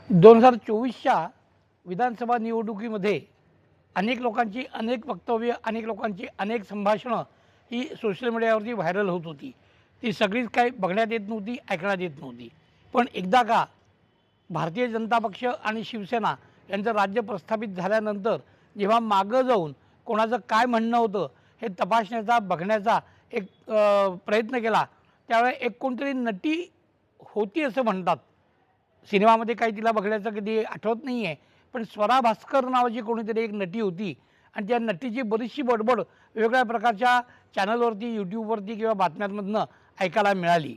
2024च्या विधानसभा निवडणुकीमध्ये अनेक लोकांची अनेक वक्तव्य, अनेक लोकांची अनेक संभाषणं ही सोशल मीडियावरती व्हायरल होत होती. ती सगळीच काही बघण्यात येत नव्हती, ऐकण्यात येत नव्हती. पण एकदा का भारतीय जनता पक्ष आणि शिवसेना यांचं राज्य प्रस्थापित झाल्यानंतर जेव्हा मागं जाऊन कोणाचं काय म्हणणं होतं हे तपासण्याचा, बघण्याचा एक प्रयत्न केला, त्यावेळेस एक कोणतरी नटी होती असं म्हणतात. सिनेमामध्ये काही तिला बघण्याचं कधी आठवत नाही आहे, पण स्वरा भास्कर नावाची कोणीतरी एक नटी होती आणि त्या नटीची बरीचशी बडबड वेगवेगळ्या प्रकारच्या चॅनलवरती, यूट्यूबवरती किंवा बातम्यांमधनं ऐकायला मिळाली.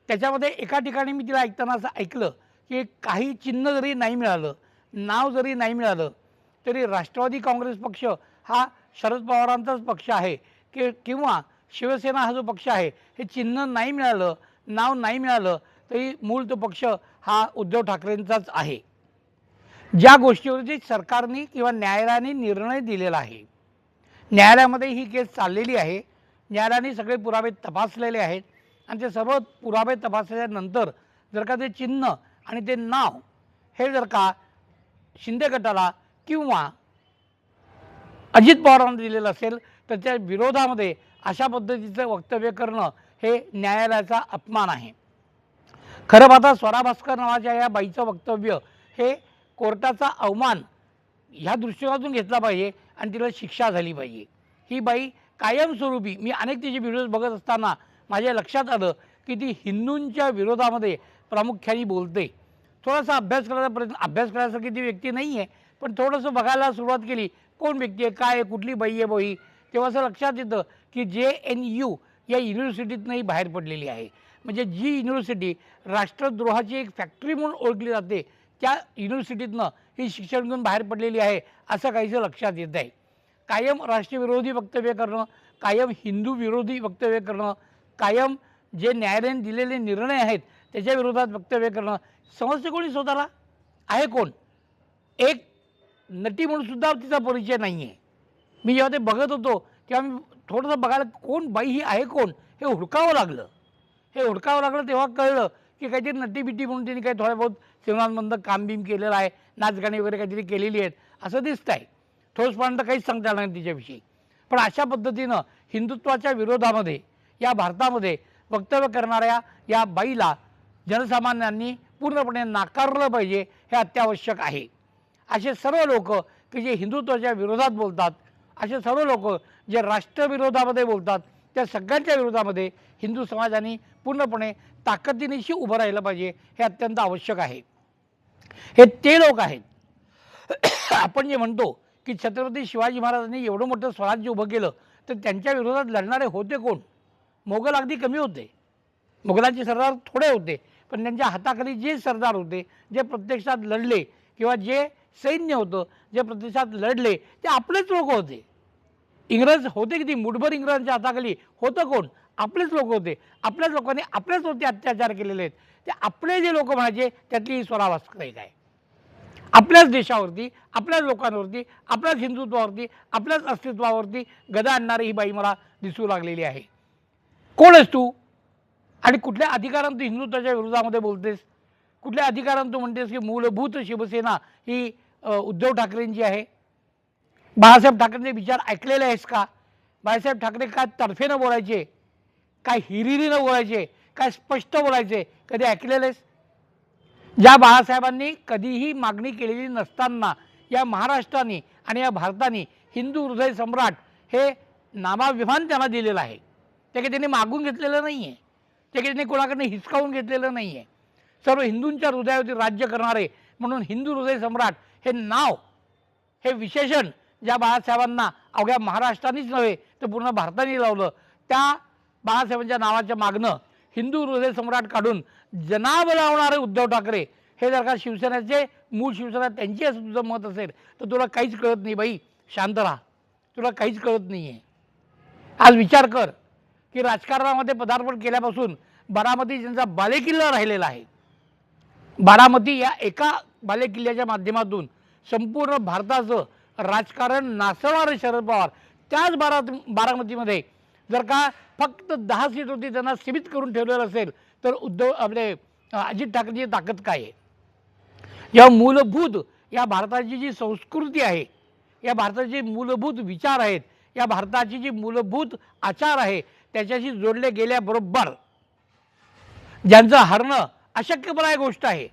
त्याच्यामध्ये एका ठिकाणी मी तिला ऐकताना असं ऐकलं की काही चिन्ह जरी नाही मिळालं, नाव जरी नाही मिळालं, तरी राष्ट्रवादी काँग्रेस पक्ष हा शरद पवारांचाच पक्ष आहे किंवा शिवसेना हा जो पक्ष आहे हे चिन्ह नाही मिळालं, नाव नाही मिळालं, तरी मूळ तो पक्ष हा उद्धव ठाकरेंचाच आहे. ज्या गोष्टीवरती सरकारने किंवा न्यायालयाने निर्णय दिलेला आहे, न्यायालयामध्ये ही केस चाललेली आहे, न्यायालयाने सगळे पुरावे तपासलेले आहेत आणि ते सर्व पुरावे तपासल्यानंतर जर का ते चिन्ह आणि ते नाव हे जर का शिंदे गटाला किंवा अजित पवारांना दिलेलं असेल तर त्या विरोधामध्ये अशा पद्धतीचं वक्तव्य करणं हे न्यायालयाचा अपमान आहे. खरं पाहता स्वरा भास्कर नावाच्या या बाईचं वक्तव्य हे कोर्टाचा अवमान ह्या दृष्टिकोनातून घेतला पाहिजे आणि तिला शिक्षा झाली पाहिजे. ही बाई कायमस्वरूपी, मी अनेक तिचे व्हिडिओज बघत असताना माझ्या लक्षात आलं की ती हिंदूंच्या विरोधामध्ये प्रामुख्याने बोलते. थोडासा अभ्यास करायसारखी ती व्यक्ती नाही आहे, पण थोडंसं बघायला सुरुवात केली, कोण व्यक्ती आहे, काय आहे, कुठली बाई आहे बाई, तेव्हा असं लक्षात येतं की JNU या युनिव्हर्सिटीतनंही बाहेर पडलेली आहे. म्हणजे जी युनिव्हर्सिटी राष्ट्रद्रोहाची एक फॅक्टरी म्हणून ओळखली जाते, त्या युनिव्हर्सिटीतनं ही शिक्षण घेऊन बाहेर पडलेली आहे असं काहीसं लक्षात येत आहे. कायम राष्ट्रविरोधी वक्तव्य करणं, कायम हिंदू विरोधी वक्तव्य करणं, कायम जे न्यायालयाने दिलेले निर्णय आहेत त्याच्या विरोधात वक्तव्य करणं, समजते कोणी स्वतःला आहे कोण? एक नटी म्हणून सुद्धा तिचा परिचय नाही आहे. मी जेव्हा ते बघत होतो तेव्हा मी थोडंसं बघायला कोण बाई ही आहे कोण हे हुडकावं लागलं. तेव्हा कळलं की काहीतरी नटी-बिटी म्हणून तिने काही थोड्या बहुत सिनेमांमधनं कामबिम केलेलं आहे, नाचगाणी वगैरे काहीतरी केलेली आहेत असं दिसतं आहे. ठोसपर्यंत काहीच सांगता येणार नाही तिच्याविषयी. पण अशा पद्धतीनं हिंदुत्वाच्या विरोधामध्ये या भारतामध्ये वक्तव्य करणाऱ्या या बाईला जनसामान्यांनी पूर्णपणे नाकारलं पाहिजे, हे अत्यावश्यक आहे. असे सर्व लोक की जे हिंदुत्वाच्या विरोधात बोलतात, असे सर्व लोक जे राष्ट्रविरोधामध्ये बोलतात, त्या सगळ्यांच्या विरोधामध्ये हिंदू समाजाने पूर्णपणे ताकदीनिशी उभं राहिलं पाहिजे, हे अत्यंत आवश्यक आहे. हे ते लोक आहेत आपण जे म्हणतो की छत्रपती शिवाजी महाराजांनी एवढं मोठं स्वराज्य उभं केलं तर त्यांच्या विरोधात लढणारे होते कोण? मोगल अगदी कमी होते, मोगलांचे सरदार थोडे होते, पण त्यांच्या हाताखाली जे सरदार होते, जे प्रत्यक्षात लढले किंवा जे सैन्य होतं जे प्रत्यक्षात लढले ते आपलेच लोक होते. इंग्रज होते किती, मुठभर इंग्रजांच्या हाताखाली होतं कोण? आपलेच लोक होते. आपल्याच लोकांनी आपल्याचवरती अत्याचार केलेले आहेत. ते आपले जे लोक म्हणायचे त्यातली स्वरा भास्कर एक आहे. आपल्याच देशावरती, आपल्याच लोकांवरती, आपल्याच हिंदुत्वावरती, आपल्याच अस्तित्वावरती गदा आणणारी ही बाई मला दिसू लागलेली आहे. कोण आहेस तू आणि कुठल्या अधिकारानं तू हिंदुत्वाच्या विरोधामध्ये बोलतेस? कुठल्या अधिकारानं तू म्हणतेस की मूलभूत शिवसेना ही उद्धव ठाकरेंची आहे? बाळासाहेब ठाकरेंचे विचार ऐकलेले आहेस का? बाळासाहेब ठाकरे काय तर्फेनं बोलायचे, काय हिरिरीनं बोलायचे, काय स्पष्ट बोलायचे, कधी ऐकलेलं आहेस? ज्या बाळासाहेबांनी कधीही मागणी केलेली नसताना या महाराष्ट्राने आणि या भारताने हिंदू हृदय सम्राट हे नामाभिमान त्यांना दिलेलं आहे. ते काही त्यांनी मागून घेतलेलं नाही आहे, ते काही त्यांनी कोणाकडनं हिसकावून घेतलेलं नाही आहे. सर्व हिंदूंच्या हृदयावरती राज्य करणारे म्हणून हिंदू हृदय सम्राट हे नाव, हे विशेषण ज्या बाळासाहेबांना अवघ्या महाराष्ट्रानेच नव्हे तर पूर्ण भारताने लावलं, त्या बाळासाहेबांच्या नावाच्या मागणं हिंदू हृदय सम्राट काढून जनाब लावणारे उद्धव ठाकरे हे जर का शिवसेनेचे मूळ शिवसेना त्यांची असं तुझं मत असेल तर तुला काहीच कळत नाही बाई, शांत राहा, तुला काहीच कळत नाही आहे. आज विचार कर की राजकारणामध्ये पदार्पण केल्यापासून बारामती ज्यांचा बालेकिल्ला राहिलेला आहे, बारामती या एका बालेकिल्ल्याच्या माध्यमातून संपूर्ण भारताचं राजकारण नाचवणारे शरद पवार त्याच बारामतीमध्ये जर का फक्त 10 सीट होती त्यांना सीमित करून ठेवलेलं असेल तर अजित ठाकरेंची ताकद काय आहे? या मूलभूत या भारताची जी संस्कृती आहे, या भारताचे मूलभूत विचार आहेत, या भारताची जी मूलभूत आचार आहे त्याच्याशी जोडले गेल्याबरोबर ज्यांचं हरणं अशक्यपणाची गोष्ट आहे,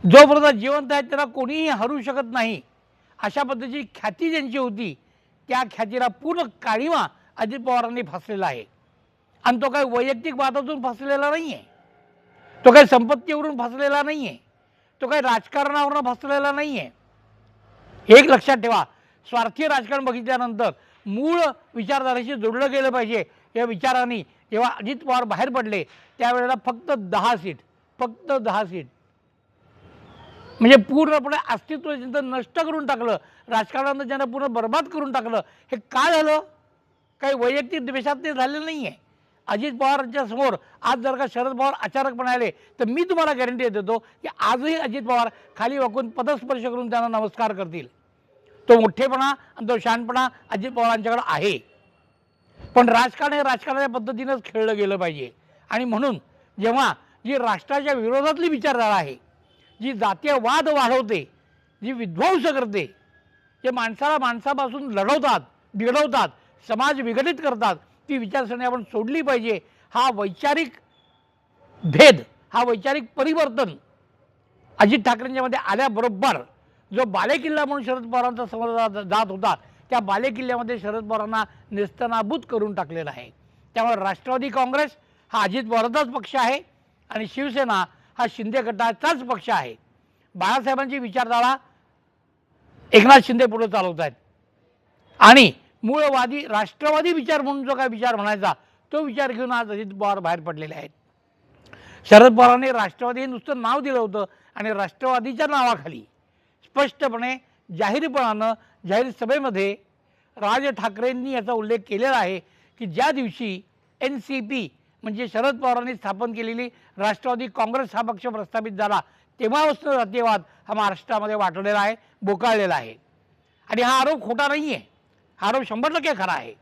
जोपर्यंत जिवंत आहेत त्याला कोणीही हरू शकत नाही, अशा पद्धतीची ख्याती ज्यांची होती त्या ख्यातीला पूर्ण काळिमा अजित पवारांनी फासलेला आहे. आणि तो काही वैयक्तिक वादातून फसलेला नाही आहे, तो काही संपत्तीवरून फसलेला नाही आहे, तो काही राजकारणावरून फसलेला नाही आहे. एक लक्षात ठेवा, स्वार्थी राजकारण बघितल्यानंतर मूळ विचारधारेशी जोडलं गेलं पाहिजे. या विचारांनी जेव्हा अजित पवार बाहेर पडले त्यावेळेला फक्त 10 सीट, फक्त 10 सीट म्हणजे पूर्णपणे अस्तित्व त्यांचं नष्ट करून टाकलं, राजकारणानं ज्यांना पूर्ण बर्बाद करून टाकलं. हे का झालं? काही वैयक्तिक द्वेषात ते झालेलं नाही आहे. अजित पवारांच्या समोर आज जर का शरद पवार अचानकपणे आले तर मी तुम्हाला गॅरंटी देतो की आजही अजित पवार खाली वाकून पदस्पर्श करून त्यांना नमस्कार करतील. तो मोठेपणा आणि तो शहाणपणा अजित पवारांच्याकडे आहे. पण राजकारण हे राजकारणाच्या पद्धतीनेच खेळलं गेलं पाहिजे. आणि म्हणून जेव्हा जी राष्ट्राच्या विरोधातली विचारधारा आहे, जी जातीय वाद वाढवते, जी विध्वंस करते, जे माणसाला माणसापासून लढवतात, बिघडवतात, समाज विघटित करतात, ती विचारसरणी आपण सोडली पाहिजे. हा वैचारिक भेद, हा वैचारिक परिवर्तन अजित ठाकरेंच्यामध्ये आल्याबरोबर जो बालेकिल्ला म्हणून शरद पवारांचा समोर जात होता त्या बालेकिल्ल्यामध्ये शरद पवारांना नेस्तनाबूत करून टाकलेला आहे. त्यामुळे राष्ट्रवादी काँग्रेस हा अजित पवारांचाच पक्ष आहे आणि शिवसेना हा शिंदे गटाचाच पक्ष आहे. बाळासाहेबांची विचारधारा एकनाथ शिंदे पुढे चालवत आहेत आणि मूळवादी राष्ट्रवादी विचार म्हणून जो काय विचार म्हणायचा तो विचार घेऊन आज अजित पवार बाहेर पडलेले आहेत. शरद पवारांनी राष्ट्रवादी हे नुसतं नाव दिलं होतं आणि राष्ट्रवादीच्या नावाखाली स्पष्टपणे जाहीरपणानं जाहीर सभेमध्ये राज ठाकरेंनी याचा उल्लेख केलेला आहे की ज्या दिवशी NCP म्हणजे शरद पवारांनी स्थापन केलेली राष्ट्रवादी काँग्रेस हा पक्ष प्रस्थापित झाला तेव्हापासून जातीयवाद हा महाराष्ट्रामध्ये वाटलेला आहे, बोकाळलेला आहे. आणि हा आरोप खोटा नाही आहे, हा आरोप 100% खरा आहे.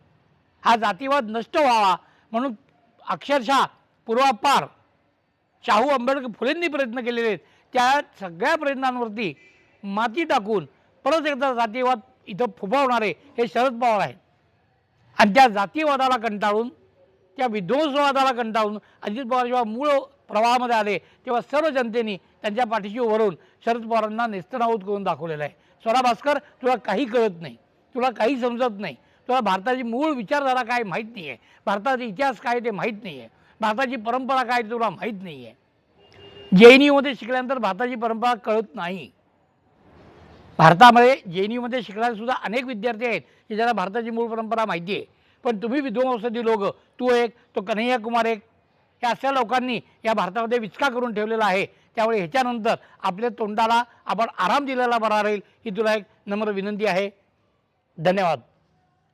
हा जातीवाद नष्ट व्हावा म्हणून अक्षरशः पूर्वापार शाहू आंबेडकर फुलेंनी प्रयत्न केलेले आहेत. त्या सगळ्या प्रयत्नांवरती माती टाकून परत एकदा जातीयवाद इथं फुफावणारे हे शरद पवार आहेत. आणि त्या जातीयवादाला कंटाळून, त्या विध्वंसवादाला कंटाळून अजित पवार जेव्हा मूळ प्रवाहामध्ये आले तेव्हा सर्व जनतेने त्यांच्या पाठीशी उभारून शरद पवारांना नेस्तनाबूत करून दाखवलेलं आहे. स्वरा भास्कर, तुला काही कळत नाही, तुला काही समजत नाही, तुला भारताची मूळ विचारधारा काय माहीत नाही आहे, भारताचा इतिहास काय ते माहीत नाही आहे, भारताची परंपरा काय तुला माहीत नाही आहे. JNUमध्ये शिकल्यानंतर भारताची परंपरा कळत नाही. भारतामध्ये JNUमध्ये शिकणारे सुद्धा अनेक विद्यार्थी आहेत की ज्यांना भारताची मूळ परंपरा माहिती आहे. पण तुम्ही विध्वंसवादी लोक, तू एक, तो कन्हैया कुमार एक, या अशा लोकांनी या भारतामध्ये विचका करून ठेवलेला आहे. त्यामुळे ह्याच्यानंतर आपल्या तोंडाला आपण आराम दिलेला बरा राहील ही तुला एक नम्र विनंती आहे. धन्यवाद.